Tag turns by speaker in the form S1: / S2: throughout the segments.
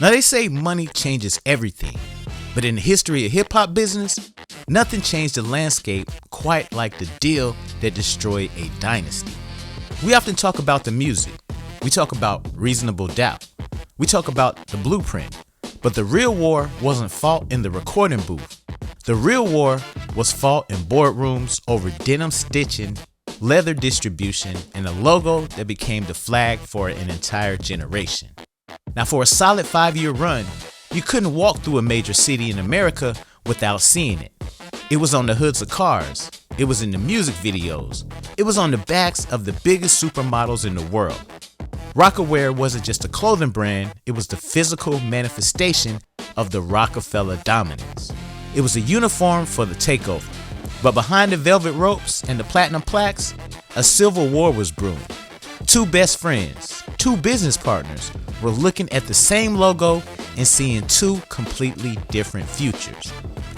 S1: Now they say money changes everything, but in the history of hip hop business, nothing changed the landscape quite like the deal that destroyed a dynasty. We often talk about the music. We talk about reasonable doubt. We talk about the blueprint. But the real war wasn't fought in the recording booth. The real war was fought in boardrooms over denim stitching, leather distribution, and a logo that became the flag for an entire generation. Now, for a solid 5-year run, you couldn't walk through a major city in America without seeing it. It was on the hoods of cars. It was in the music videos. It was on the backs of the biggest supermodels in the world. Rocawear wasn't just a clothing brand, it was the physical manifestation of the Roc-A-Fella dominance. It was a uniform for the takeover. But behind the velvet ropes and the platinum plaques, a civil war was brewing. Two best friends, two business partners, were looking at the same logo and seeing two completely different futures.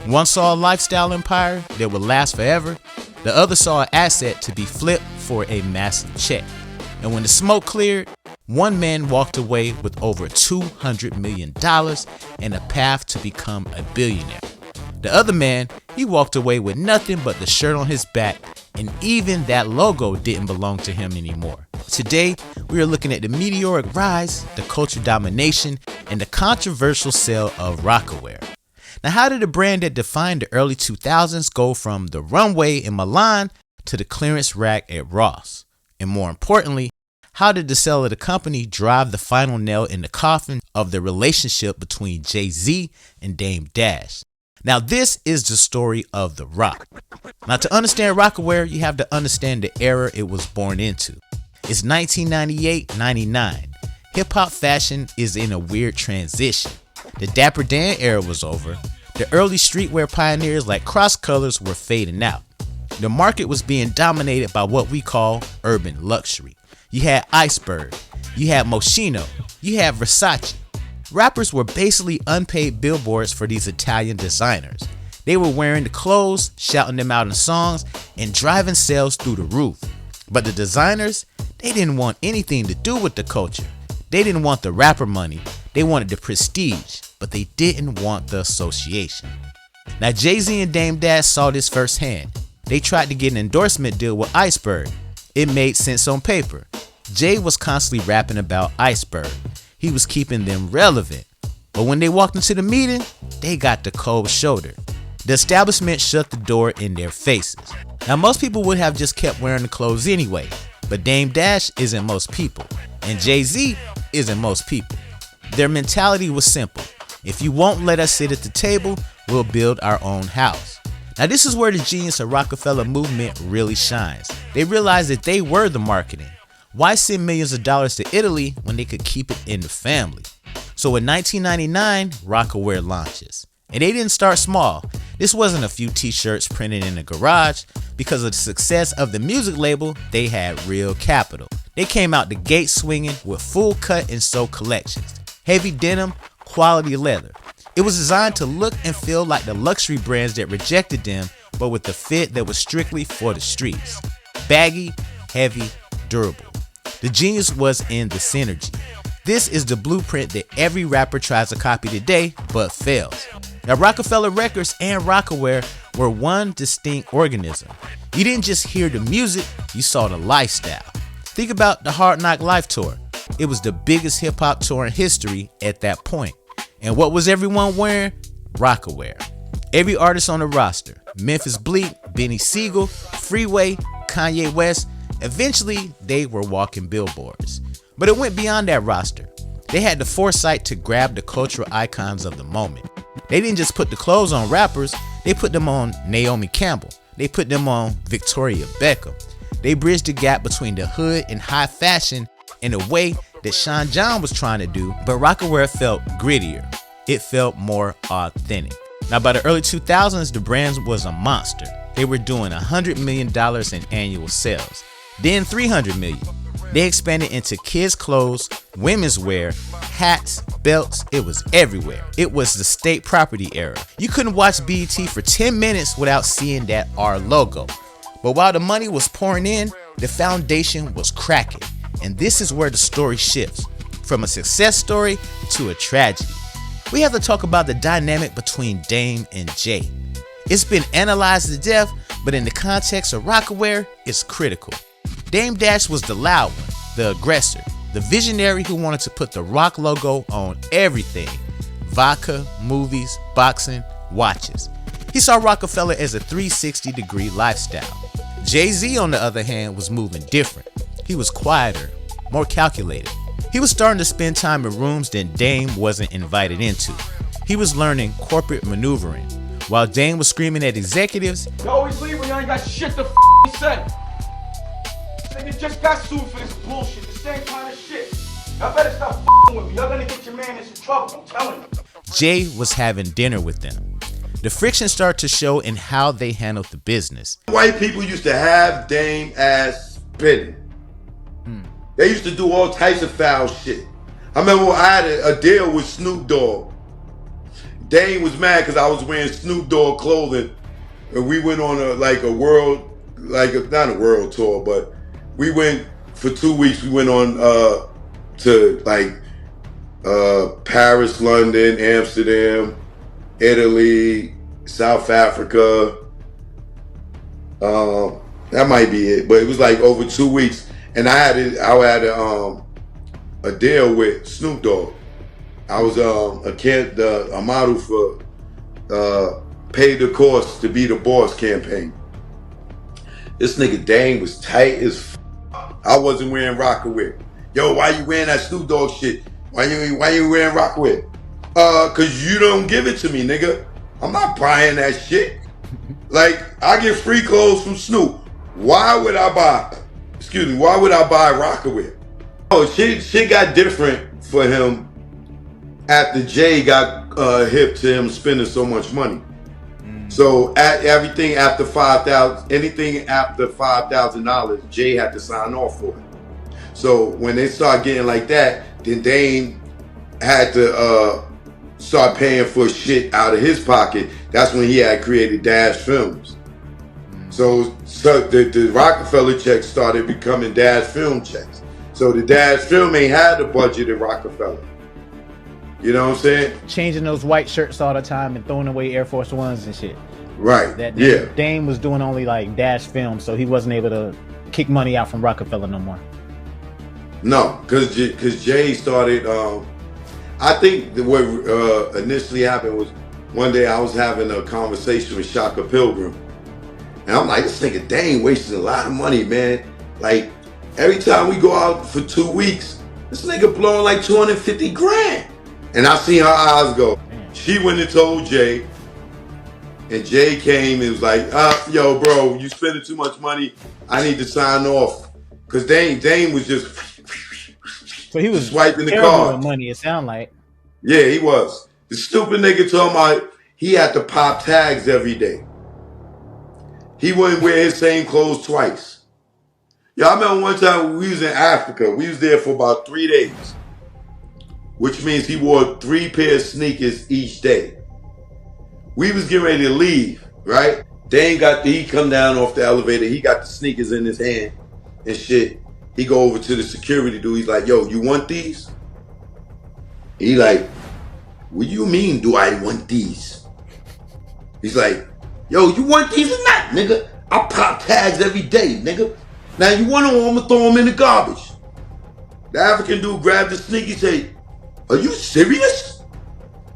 S1: One saw a lifestyle empire that would last forever, the other saw an asset to be flipped for a massive check. And when the smoke cleared, one man walked away with over $200 million and a path to become a billionaire. The other man, he walked away with nothing but the shirt on his back, and even that logo didn't belong to him anymore. Today, we are looking at the meteoric rise, the culture domination, and the controversial sale of Rocawear. Now, how did a brand that defined the early 2000s go from the runway in Milan to the clearance rack at Ross? And more importantly, how did the sale of the company drive the final nail in the coffin of the relationship between Jay-Z and Dame Dash? Now, this is the story of the Roc. Now, to understand Rocawear, you have to understand the era it was born into. It's 1998-99. Hip-hop fashion is in a weird transition. The Dapper Dan era was over. The early streetwear pioneers like Cross Colors were fading out. The market was being dominated by what we call urban luxury. You had Iceberg, you had Moschino, you had Versace. Rappers were basically unpaid billboards for these Italian designers. They were wearing the clothes, shouting them out in songs, and driving sales through the roof. But the designers, they didn't want anything to do with the culture. They didn't want the rapper money, they wanted the prestige, but they didn't want the association. Now, Jay-Z and Dame Dash saw this firsthand. They tried to get an endorsement deal with Iceberg. It made sense on paper. Jay was constantly rapping about Iceberg. He was keeping them relevant. But when they walked into the meeting, they got the cold shoulder. The establishment shut the door in their faces. Now, most people would have just kept wearing the clothes anyway, but Dame Dash isn't most people, and Jay-Z isn't most people. Their mentality was simple. If you won't let us sit at the table, we'll build our own house. Now, this is where the genius of Roc-A-Fella movement really shines. They realized that they were the marketing. Why send millions of dollars to Italy when they could keep it in the family? So in 1999, Rocawear launches. And they didn't start small. This wasn't a few t-shirts printed in a garage. Because of the success of the music label, they had real capital. They came out the gate swinging with full cut and sew collections. Heavy denim, quality leather. It was designed to look and feel like the luxury brands that rejected them, but with the fit that was strictly for the streets. Baggy, heavy, durable. The genius was in the synergy. This is the blueprint that every rapper tries to copy today, but fails. Now, Roc-A-Fella Records and Rocawear were one distinct organism. You didn't just hear the music, you saw the lifestyle. Think about the Hard Knock Life Tour. It was the biggest hip-hop tour in history at that point. And what was everyone wearing? Rocawear. Every artist on the roster, Memphis Bleak, Benny Siegel, Freeway, Kanye West, eventually they were walking billboards. But it went beyond that roster. They had the foresight to grab the cultural icons of the moment. They didn't just put the clothes on rappers, they put them on Naomi Campbell. They put them on Victoria Beckham. They bridged the gap between the hood and high fashion in a way that Sean John was trying to do, but Rocawear felt grittier. It felt more authentic. Now, by the early 2000s, the brand was a monster. They were doing $100 million in annual sales, then $300 million. They expanded into kids' clothes, women's wear, hats, belts. It was everywhere. It was the state property era. You couldn't watch BET for 10 minutes without seeing that R logo. But while the money was pouring in, the foundation was cracking. And this is where the story shifts. from a success story to a tragedy. We have to talk about the dynamic between Dame and Jay. It's been analyzed to death, but in the context of Rocawear, it's critical. Dame Dash was the loud one, the aggressor, the visionary who wanted to put the Roc logo on everything: vodka, movies, boxing, watches. He saw Roc-A-Fella as a 360-degree lifestyle. Jay-Z, on the other hand, was moving different. He was quieter, more calculated. He was starting to spend time in rooms that Dame wasn't invited into. He was learning corporate maneuvering, while Dame was screaming at executives.
S2: You always leave when you ain't got shit to say. Nigga just got sued for this bullshit, the same kind of shit. Y'all better stop with me. Y'all gonna get your man in some trouble, I'm telling you.
S1: Jay was having dinner with them. The friction started to show in how they handled the business.
S3: White people used to have Dame ass spinning. They used to do all types of foul shit. I remember I had a deal with Snoop Dogg. Dame was mad because I was wearing Snoop Dogg clothing, and we went on not a world tour, but we went for 2 weeks. We went on to Paris, London, Amsterdam, Italy, South Africa. That might be it, but it was like over 2 weeks. And I had a deal with Snoop Dogg. I was a model for Pay the Cost to Be the Boss campaign. This nigga Dame was tight as f. I wasn't wearing Rocawear. Yo, why you wearing that Snoop Dogg shit? Why you wearing Rocawear? Cause you don't give it to me, nigga. I'm not buying that shit. Like, I get free clothes from Snoop. Why would I buy Rocawear? Oh, shit got different for him after Jay got hip to him spending so much money. So anything after $5,000, Jay had to sign off for it. So when they start getting like that, then Dame had to start paying for shit out of his pocket. That's when he had created Dash Films. So the Roc-A-Fella checks started becoming Dash Film checks. So the Dash Film ain't had the budget of Roc-A-Fella. You know what I'm saying?
S4: Changing those white shirts all the time and throwing away Air Force Ones and shit.
S3: Right. Yeah.
S4: Dame was doing only like Dash Film, so he wasn't able to kick money out from Roc-A-Fella no more.
S3: No, because Jay started. I think what initially happened was one day I was having a conversation with Shaka Pilgrim, and I'm like, this nigga Dame wasting a lot of money, man. Like every time we go out for 2 weeks, this nigga blowing like 250 grand. And I seen her eyes go. She went and told Jay, and Jay came and was like, yo, bro, you spending too much money. I need to sign off. Because Dame was just
S4: so he was
S3: swiping the card.
S4: Money, it sound like.
S3: Yeah, he was. The stupid nigga told me he had to pop tags every day. He wouldn't wear his same clothes twice. Yo, I remember one time we was in Africa. We was there for about 3 days, which means he wore 3 pairs of sneakers each day. We was getting ready to leave, right? He come down off the elevator. He got the sneakers in his hand and shit. He go over to the security dude. He's like, yo, you want these? He like, what do you mean do I want these? He's like, yo, you want these or not, nigga? I pop tags every day, nigga. Now you want them, I'm gonna throw them in the garbage. The African dude grabbed the sneakers and say, are you serious?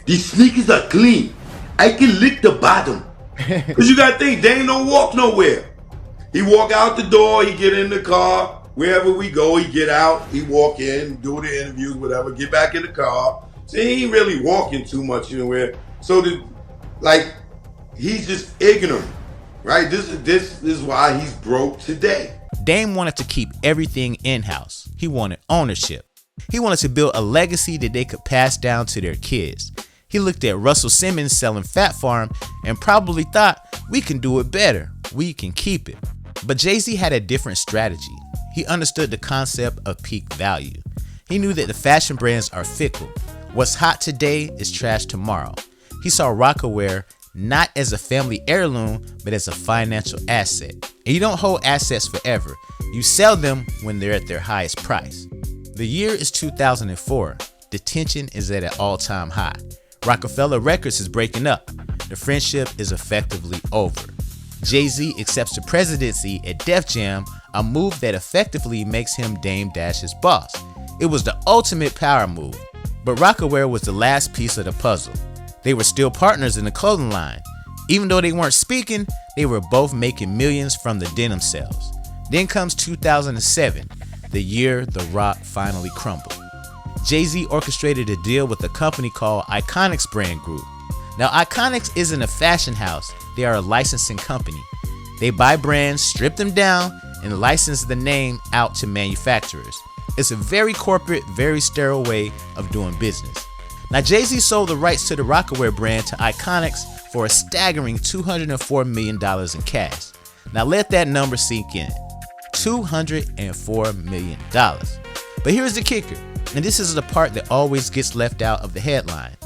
S3: These sneakers are clean. I can lick the bottom. Cause you gotta think, Dame don't walk nowhere. He walk out the door, he get in the car, wherever we go, he get out, he walk in, do the interviews, whatever, get back in the car. See, he ain't really walking too much anywhere. So he's just ignorant, right? This is why he's broke today.
S1: Dame wanted to keep everything in-house. He wanted ownership. He wanted to build a legacy that they could pass down to their kids. He looked at Russell Simmons selling Fat Farm and probably thought, we can do it better. We can keep it. But Jay-Z had a different strategy. He understood the concept of peak value. He knew that the fashion brands are fickle. What's hot today is trash tomorrow. He saw Rocawear not as a family heirloom, but as a financial asset. And you don't hold assets forever. You sell them when they're at their highest price. The year is 2004. The tension is at an all-time high. Roc-A-Fella Records is breaking up. The friendship is effectively over. Jay-Z accepts the presidency at Def Jam, a move that effectively makes him Dame Dash's boss. It was the ultimate power move, but Rocawear was the last piece of the puzzle. They were still partners in the clothing line. Even though they weren't speaking, they were both making millions from the denim sales. Then comes 2007, the year the Roc finally crumbled. Jay-Z orchestrated a deal with a company called Iconix Brand Group. Now, Iconix isn't a fashion house, they are a licensing company. They buy brands, strip them down, and license the name out to manufacturers. It's a very corporate, very sterile way of doing business. Now, Jay-Z sold the rights to the Rocawear brand to Iconix for a staggering $204 million in cash. Now, let that number sink in. $204 million. But here's the kicker, and this is the part that always gets left out of the headline.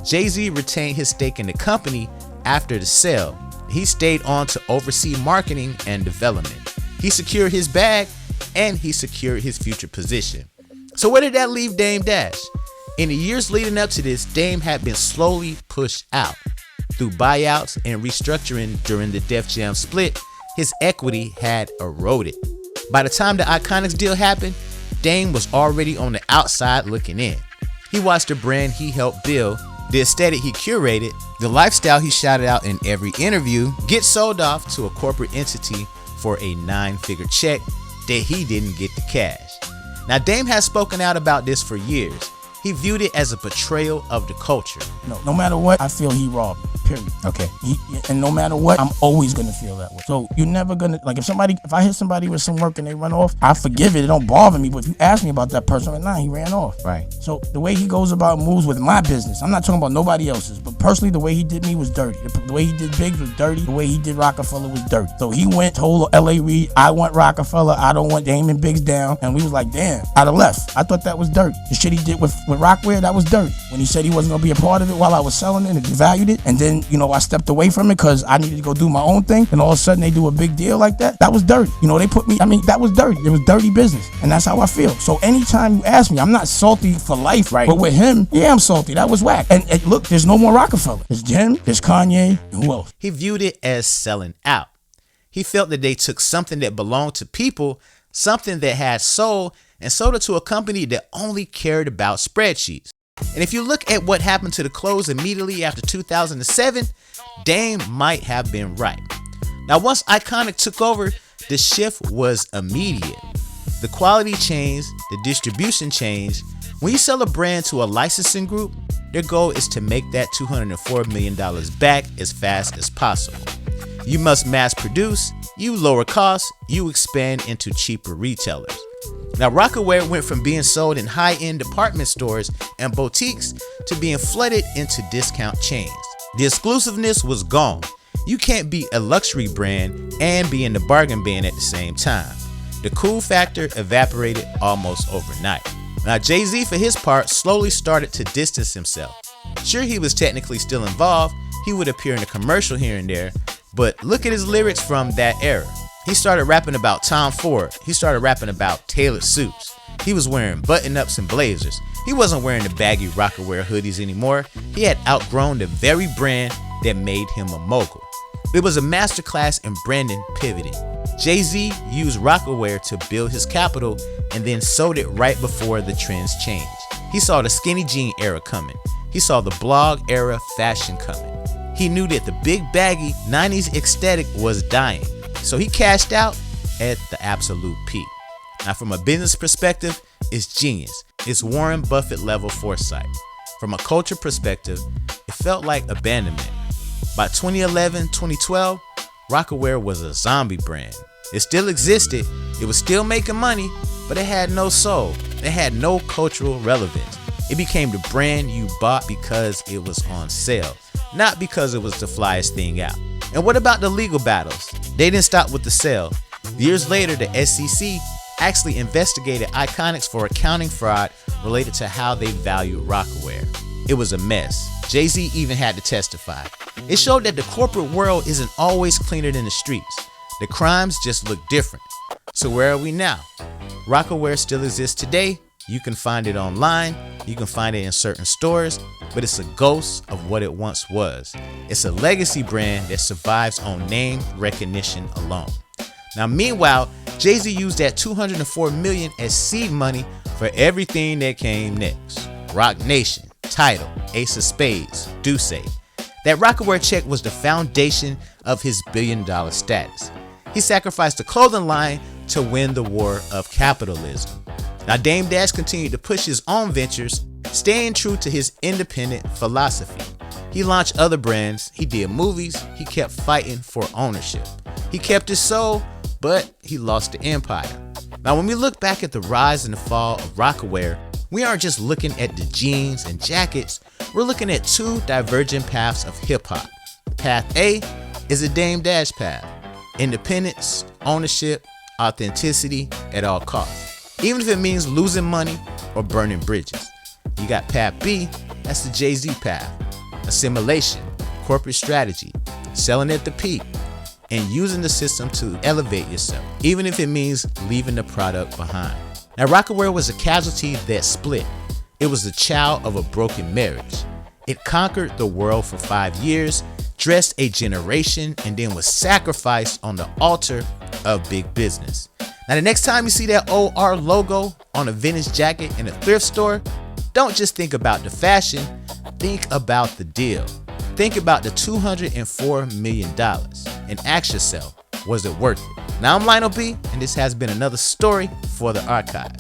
S1: Jay-Z retained his stake in the company after the sale. He stayed on to oversee marketing and development. He secured his bag and he secured his future position. So where did that leave Dame Dash? In the years leading up to this, Dame had been slowly pushed out. Through buyouts and restructuring during the Def Jam split, his equity had eroded. By the time the Iconix deal happened, Dame was already on the outside looking in. He watched the brand he helped build, the aesthetic he curated, the lifestyle he shouted out in every interview, get sold off to a corporate entity for a 9-figure check that he didn't get the cash. Now, Dame has spoken out about this for years. He viewed it as a betrayal of the culture.
S5: No matter what, I feel he robbed me, period. Okay. And no matter what, I'm always gonna feel that way. So you're never gonna, like, if I hit somebody with some work and they run off, I forgive it. It don't bother me. But if you ask me about that person, I'm like, nah, he ran off.
S1: Right.
S5: So the way he goes about moves with my business, I'm not talking about nobody else's, but personally, the way he did me was dirty. The way he did Biggs was dirty. The way he did Roc-A-Fella was dirty. So he went, told L.A. Reid, I want Roc-A-Fella, I don't want Damon Biggs down. And we was like, damn, I'd have left. I thought that was dirty. The shit he did with Rocawear, that was dirty. When he said he wasn't gonna be a part of it while I was selling it and devalued it, and then, I stepped away from it because I needed to go do my own thing, and all of a sudden they do a big deal like that, that was dirty. They put me, that was dirty. It was dirty business, and that's how I feel. So anytime you ask me, I'm not salty for life, right? But with him, yeah, I'm salty. That was whack. And look, there's no more Roc-A-Fella. There's him, there's Kanye, and who else?
S1: He viewed it as selling out. He felt that they took something that belonged to people, something that had soul, and sold it to a company that only cared about spreadsheets. And if you look at what happened to the clothes immediately after 2007, Dame might have been right. Now, once Iconix took over, the shift was immediate. The quality changed, the distribution changed. When you sell a brand to a licensing group, their goal is to make that $204 million back as fast as possible. You must mass produce, you lower costs, you expand into cheaper retailers. Now, Rocawear went from being sold in high-end department stores and boutiques to being flooded into discount chains. The exclusiveness was gone. You can't be a luxury brand and be in the bargain bin at the same time. The cool factor evaporated almost overnight. Now, Jay-Z, for his part, slowly started to distance himself. Sure, he was technically still involved. He would appear in a commercial here and there, but look at his lyrics from that era. He started rapping about Tom Ford. He started rapping about tailored suits. He was wearing button-ups and blazers. He wasn't wearing the baggy Rocawear hoodies anymore. He had outgrown the very brand that made him a mogul. It was a masterclass in branding pivoting. Jay-Z used Rocawear to build his capital and then sold it right before the trends changed. He saw the skinny jean era coming. He saw the blog era fashion coming. He knew that the big baggy 90s aesthetic was dying. So he cashed out at the absolute peak. Now, from a business perspective, it's genius. It's Warren Buffett level foresight. From a culture perspective, it felt like abandonment. By 2011, 2012, Rocawear was a zombie brand. It still existed, it was still making money, but it had no soul. It had no cultural relevance. It became the brand you bought because it was on sale, not because it was the flyest thing out. And what about the legal battles? They didn't stop with the sale. Years later, the SEC actually investigated Iconix for accounting fraud related to how they valued Rocawear. It was a mess. Jay-Z even had to testify. It showed that the corporate world isn't always cleaner than the streets. The crimes just look different. So where are we now? Rocawear still exists today, You can find it online, you can find it in certain stores, but it's a ghost of what it once was. It's a legacy brand that survives on name recognition alone. Now, meanwhile, Jay-Z used that $204 million as seed money for everything that came next. Roc Nation, Tidal, Ace of Spades, Duce. That Rocawear check was the foundation of his billion-dollar status. He sacrificed the clothing line to win the war of capitalism. Now, Dame Dash continued to push his own ventures, staying true to his independent philosophy. He launched other brands, he did movies, he kept fighting for ownership. He kept his soul, but he lost the empire. Now, when we look back at the rise and the fall of Rocawear, we aren't just looking at the jeans and jackets, we're looking at two divergent paths of hip-hop. Path A is a Dame Dash path. Independence, ownership, authenticity at all costs. Even if it means losing money or burning bridges. You got Path B, that's the Jay-Z path. Assimilation, corporate strategy, selling at the peak, and using the system to elevate yourself, even if it means leaving the product behind. Now, Rocawear was a casualty that split. It was the child of a broken marriage. It conquered the world for 5 years, dressed a generation, and then was sacrificed on the altar of big business. Now, the next time you see that OR logo on a vintage jacket in a thrift store, don't just think about the fashion, think about the deal. Think about the $204 million and ask yourself, was it worth it? Now, I'm Lionel B, and this has been another story for the archive.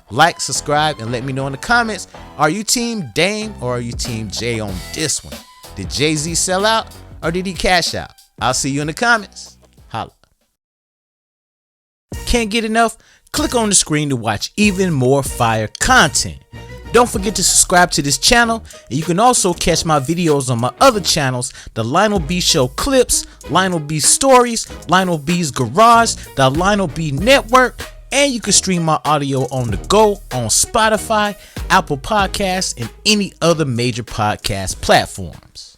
S1: Like, subscribe, and let me know in the comments, are you team Dame or are you team Jay on this one? Did Jay-Z sell out or did he cash out? I'll see you in the comments. Holla. Can't get enough? Click on the screen to watch even more fire content. Don't forget to subscribe to this channel, and you can also catch my videos on my other channels, the Lionel B Show Clips, Lionel B Stories, Lionel B's Garage, the Lionel B Network, and you can stream my audio on the go on Spotify, Apple Podcasts, and any other major podcast platforms.